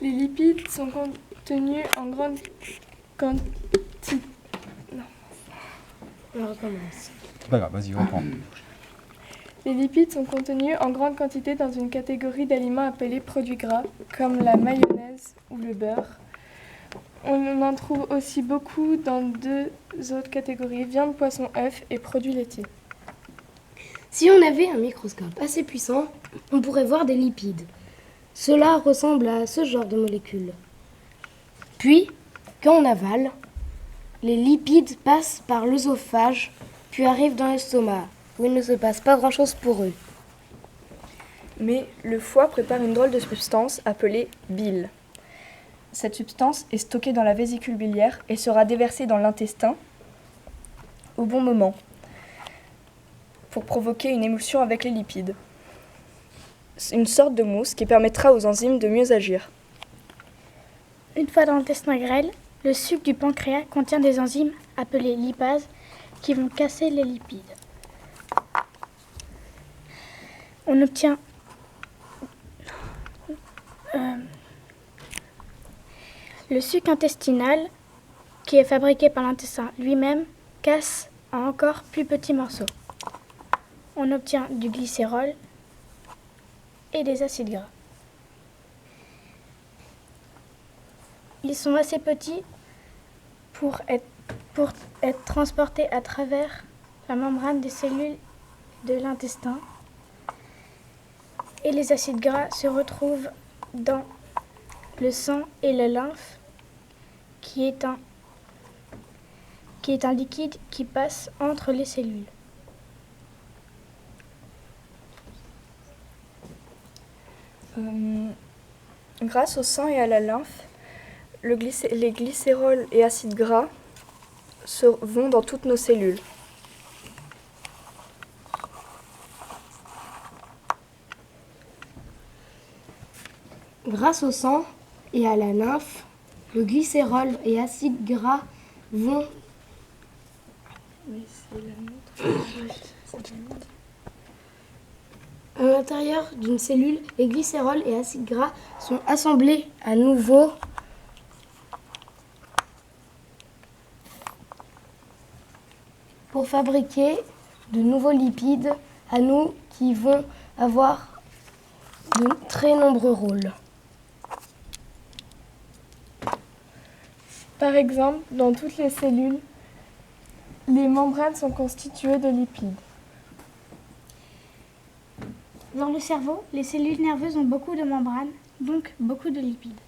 Les lipides sont contenus en grande quantité. Non. On recommence. C'est pas grave, vas-y, reprends. Les lipides sont contenus en grande quantité dans une catégorie d'aliments appelés produits gras, comme la mayonnaise ou le beurre. On en trouve aussi beaucoup dans deux autres catégories, viande, poisson, œufs et produits laitiers. Si on avait un microscope assez puissant, on pourrait voir des lipides. Cela ressemble à ce genre de molécules. Puis, quand on avale, les lipides passent par l'œsophage, puis arrivent dans l'estomac, où il ne se passe pas grand-chose pour eux. Mais le foie prépare une drôle de substance appelée bile. Cette substance est stockée dans la vésicule biliaire et sera déversée dans l'intestin au bon moment pour provoquer une émulsion avec les lipides. C'est une sorte de mousse qui permettra aux enzymes de mieux agir. Une fois dans l'intestin grêle, le suc du pancréas contient des enzymes appelées lipases qui vont casser les lipides. On obtient le suc intestinal qui est fabriqué par l'intestin lui-même casse en encore plus petits morceaux. On obtient du glycérol et des acides gras. Ils sont assez petits pour être transportés à travers la membrane des cellules de l'intestin. Et les acides gras se retrouvent dans le sang et le lymphe, qui est un liquide qui passe entre les cellules. Grâce au sang et à la lymphe, les glycérols et acides gras vont dans toutes nos cellules. Grâce au sang et à la lymphe, le glycérol et acide gras vont à l'intérieur d'une cellule. Les glycérols et acides gras sont assemblés à nouveau pour fabriquer de nouveaux lipides à nous qui vont avoir de très nombreux rôles. Par exemple, dans toutes les cellules, les membranes sont constituées de lipides. Dans le cerveau, les cellules nerveuses ont beaucoup de membranes, donc beaucoup de lipides.